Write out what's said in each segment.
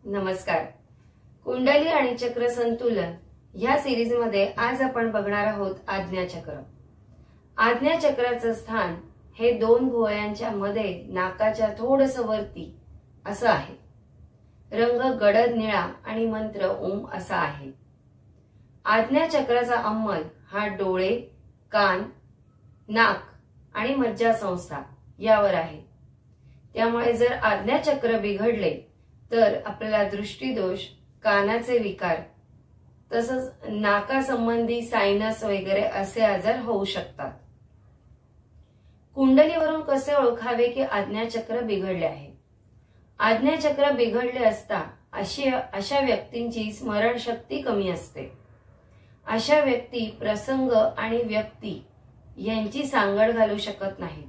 नमस्कार. कुंडली आणि चक्र संतुलन ह्या सिरीज मध्ये आज आपण बघणार आहोत आज्ञाचक्र. आज्ञाचक्राचं स्थान हे दोन भुवयांच्या मध्ये नाकाच्या थोडस वरती असं आहे. रंग गडद निळा आणि मंत्र ओम असा आहे. आज्ञाचक्राचा अंमल हा डोळे, कान, नाक आणि मज्जासंस्था यावर आहे. त्यामुळे जर आज्ञाचक्र बिघडले तर आपल्याला दृष्टीदोष, कानाचे विकार तसंच नाकासंबंधी सायनस वगैरे असे आजार होऊ शकतात. कुंडलीवरून कसे ओळखावे की आज्ञाचक्र बिघडले आहे? आज्ञाचक्र बिघडले असता अशा व्यक्तींची स्मरणशक्ती कमी असते. अशा व्यक्ती प्रसंग आणि व्यक्ती यांची सांगड घालू शकत नाहीत.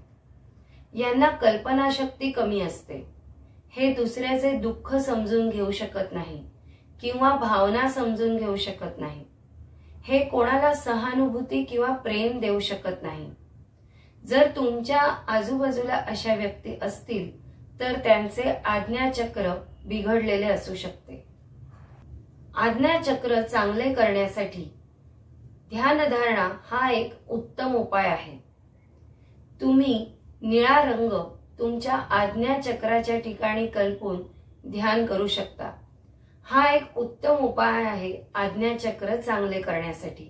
यांना कल्पनाशक्ती कमी असते. हे दुसऱ्याचे दुःख समजून घेऊ शकत नाही किंवा भावना समजून घेऊ शकत नाही. हे कोणाला सहानुभूती किंवा प्रेम देऊ शकत नाही. जर तुमच्या आजूबाजूला अशा व्यक्ती असतील तर त्यांचे आज्ञाचक्र बिघडलेले असू शकते. आज्ञाचक्र चांगले करण्यासाठी ध्यानधारणा हा एक उत्तम उपाय आहे. तुम्ही निळा रंग तुमच्या आज्ञाचक्राच्या ठिकाणी कल्पून ध्यान करू शकता. हा एक उत्तम उपाय आहे आज्ञाचक्र चांगले करण्यासाठी.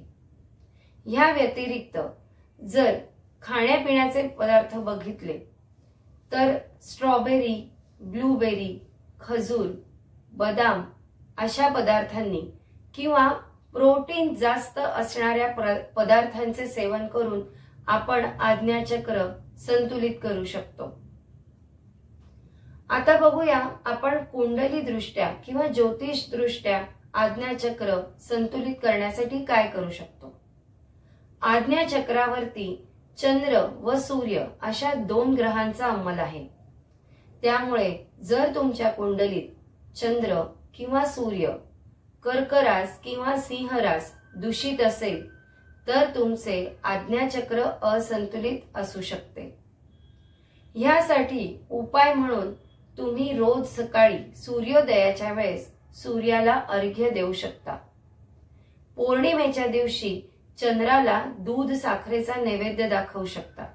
या व्यतिरिक्त जर खाण्यापिण्याचे पदार्थ बघितले तर स्ट्रॉबेरी, ब्लूबेरी, खजूर, बदाम अशा पदार्थांनी किंवा प्रोटीन जास्त असणाऱ्या पदार्थांचे सेवन करून आपण आज्ञाचक्र संतुलित करू शकतो. आता बघूया आपण कुंडली दृष्ट्या किंवा ज्योतिष दृष्ट्या आज्ञाचक्र संतुलित करण्यासाठी काय करू शकतो. आज्ञाचक्रावरती चंद्र व सूर्य अशा दोन ग्रहांचा अंमल आहे. त्यामुळे जर तुमच्या कुंडलीत चंद्र किंवा सूर्य कर्क रास किंवा सिंह रास दूषित असेल तर तुमचे आज्ञाचक्र असंतुलित असू शकते. यासाठी उपाय म्हणून तुम्ही रोज सकाळी सूर्योदयाच्या वेळेस सूर्याला अर्घ्य देऊ शकता. पौर्णिमेच्या दिवशी चंद्राला दूध साखरेचा नैवेद्य दाखवू शकता.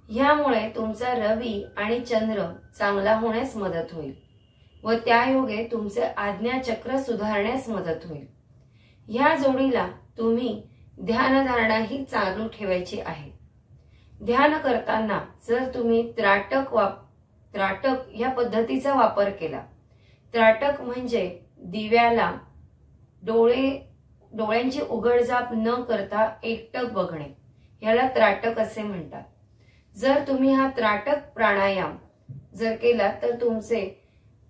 यामुळे तुमचा रवी आणि चंद्र चांगला होण्यास मदत होईल व त्यायोगे तुमचे आज्ञाचक्र सुधारण्यास मदत होईल. या जोडीला तुम्ही ध्यानधारणा ही चालू ठेवायची आहे. ध्यान करताना जर तुम्ही त्राटक या पद्धतीचा वापर केला. त्राटक म्हणजे दिव्याला डोळ्यांची उघडझाप न करता एकटक बघणे, याला त्राटक असे म्हणतात. जर तुम्ही हा त्राटक प्राणायाम जर केला तर तुमचे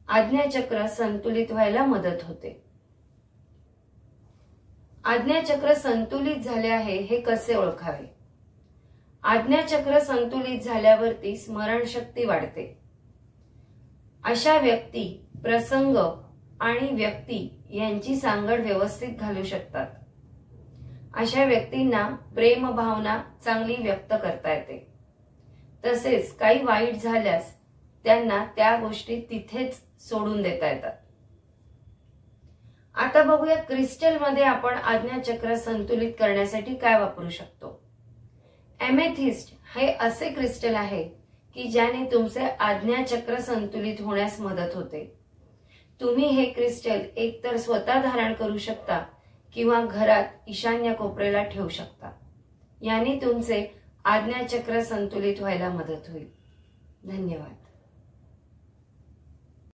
आज्ञाचक्र संतुलित व्हायला मदत होते. आज्ञाचक्र संतुलित झाले आहे हे कसे ओळखावे? आज्ञाचक्र संतुलित झाल्यावरती स्मरणशक्ती वाढते. अशा व्यक्ती प्रसंग आणि व्यक्ती यांची सांगड व्यवस्थित घालू शकतात. अशा व्यक्तींना प्रेम भावना चांगली व्यक्त करता येते. तसेच काही वाईट झाल्यास त्यांना त्या गोष्टी तिथेच सोडून देता येतात. आता बघूया क्रिस्टल मध्ये आपण आज्ञाचक्र संतुलित करण्यासाठी काय वापरू शकतो. एमेथिस्ट हे असे क्रिस्टल आहे की ज्याने तुमचे आज्ञाचक्र संतुलित होण्यास मदत होते. तुम्ही हे क्रिस्टल एकतर स्वतः धारण करू शकता किंवा घरात ईशान्य कोपऱ्याला ठेवू शकता. याने तुमचे आज्ञाचक्र संतुलित व्हायला मदत होईल. धन्यवाद.